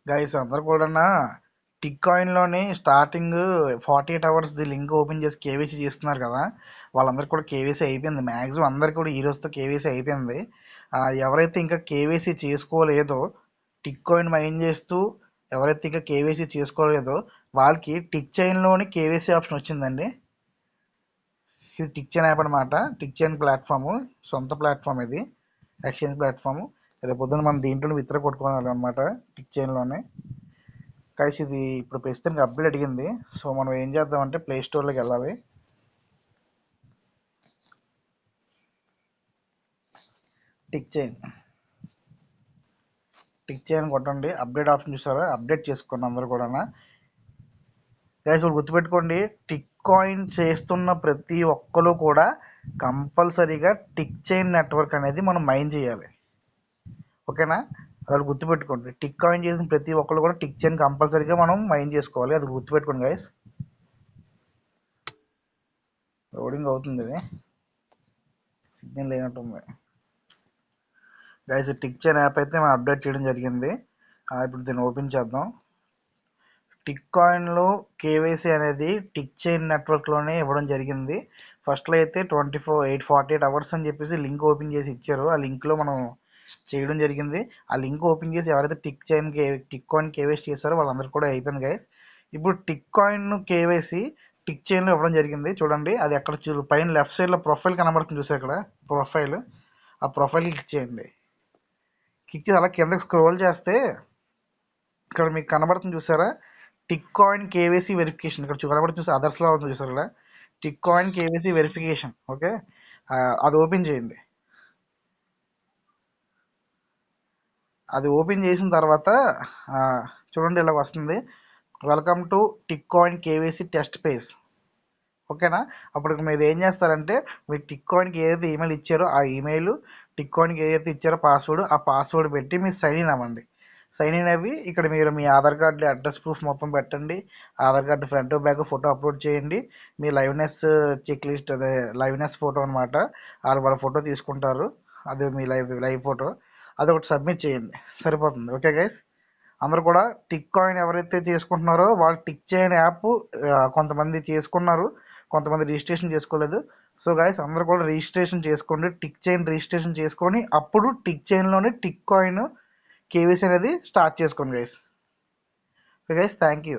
Guys అందరు కూడా tick కాయిన్లోని starting 48 అవర్స్ది link open చేసి కేవైసీ చేస్తున్నారు కదా. వాళ్ళందరికీ కూడా కేవైసీ అయిపోయింది. మ్యాక్సిమం అందరికీ కూడా ఈ రోజుతో కేవైసీ అయిపోయింది. ఎవరైతే ఇంకా కేవైసీ చేసుకోలేదో, టిక్ కాయిన్ మైన్ చేస్తూ ఎవరైతే ఇంకా కేవైసీ చేసుకోలేదో వాళ్ళకి టిక్ చైన్లోని కేవైసీ ఆప్షన్ వచ్చిందండి. ఇది టిక్ చైన్ యాప్ అనమాట. టిక్ చైన్ ప్లాట్ఫామ్, సొంత ప్లాట్ఫామ్ ఇది, ఎక్స్చేంజ్ ప్లాట్ఫామ్. రేపు పొద్దున్న మనం దీంట్లో విత్డ్రా కొట్టుకోవాలి అనమాట టిక్ చైన్లోనే. కలిసి ఇది ఇప్పుడు ప్రస్తుతానికి అప్డేట్ అడిగింది. సో మనం ఏం చేద్దామంటే ప్లే స్టోర్లోకి వెళ్ళాలి. టిక్ చైన్ కొట్టండి. అప్డేట్ ఆప్షన్ చూసారా, అప్డేట్ చేసుకోండి అందరూ కూడా. గైస్ ఇప్పుడు గుర్తుపెట్టుకోండి, టిక్ కాయిన్ చేస్తున్న ప్రతి ఒక్కరు కూడా కంపల్సరీగా టిక్ చైన్ నెట్వర్క్ అనేది మనం మైన్ చేయాలి. ఓకేనా, అది గుర్తుపెట్టుకోండి. టిక్ కాయిన్ చేసిన ప్రతి ఒక్కరు కూడా టిక్ చైన్ కంపల్సరీగా మనం మైన్ చేసుకోవాలి. అది గుర్తుపెట్టుకోండి గైస్. లోడింగ్ అవుతుంది, ఇది సిగ్నల్ లేనట్టుంది గైస్. టిక్ చైన్ యాప్ అయితే మనం అప్డేట్ చేయడం జరిగింది. ఇప్పుడు దీన్ని ఓపెన్ చేద్దాం. టిక్ కాయిన్లో కేవైసీ అనేది టిక్ చైన్ నెట్వర్క్లోనే ఇవ్వడం జరిగింది. ఫస్ట్లో అయితే 48 అవర్స్ అని చెప్పేసి లింక్ ఓపెన్ చేసి ఇచ్చారు. ఆ లింక్లో మనం చేయడం జరిగింది. ఆ లింక్ ఓపెన్ చేసి ఎవరైతే టిక్ కాయిన్ కేవైసీ చేశారో వాళ్ళందరికీ కూడా అయిపోయింది గైస్. ఇప్పుడు టిక్ కాయిన్ కేవైసీ టిక్ చైన్లో ఇవ్వడం జరిగింది. చూడండి, అది ఎక్కడ పైన లెఫ్ట్ సైడ్లో ప్రొఫైల్ కనబడుతుంది చూసారు, ఇక్కడ ప్రొఫైల్. ఆ ప్రొఫైల్ క్లిక్ చేయండి. క్లిక్ చేసి అలా కిందకి స్క్రోల్ చేస్తే ఇక్కడ మీకు కనబడుతుంది చూసారా, టిక్ కాయిన్ కేవైసీ వెరిఫికేషన్. ఇక్కడ కనబడుతుంది చూసారు, అదర్స్లో ఉంది చూసారు ఇలా, tick coin KYC verification. Okay, అది ఓపెన్ చేయండి. అది ఓపెన్ చేసిన తర్వాత చూడండి ఇలా వస్తుంది, welcome to tick coin KYC test page. ఓకేనా, అప్పుడు మీరు ఏం చేస్తారంటే మీరు టిక్ కాయిన్కి ఏదైతే ఈమెయిల్ ఇచ్చారో ఆ ఈమెయిల్, టిక్ కాయిన్కి ఏదైతే ఇచ్చారో పాస్వర్డ్, ఆ పాస్వర్డ్ పెట్టి మీరు సైన్ ఇన్ అవ్వండి. సైన్ ఇన్ అవి ఇక్కడ మీరు మీ ఆధార్ కార్డు అడ్రస్ ప్రూఫ్ మొత్తం పెట్టండి. Aadhaar card front back photo upload చేయండి. మీ లైవ్నెస్ చెక్ లిస్ట్, అదే లైవ్నెస్ ఫోటో అనమాట. వాళ్ళ ఫోటో తీసుకుంటారు, అది మీ లైవ్ ఫోటో. అది ఒకటి సబ్మిట్ చేయండి, సరిపోతుంది. ఓకే గైస్, అందరు కూడా టిక్ కాయిన్ ఎవరైతే చేసుకుంటున్నారో వాళ్ళు టిక్ చైన్ యాప్ కొంతమంది చేసుకున్నారు, కొంతమంది రిజిస్ట్రేషన్ చేసుకోలేదు. సో గైస్ అందరు కూడా రిజిస్ట్రేషన్ చేసుకోండి, టిక్ చైన్ రిజిస్ట్రేషన్ చేసుకొని అప్పుడు టిక్ చైన్లోనే టిక్ కాయిన్ కేవైసీ అనేది స్టార్ట్ చేసుకోండి guys. Okay guys, thank you.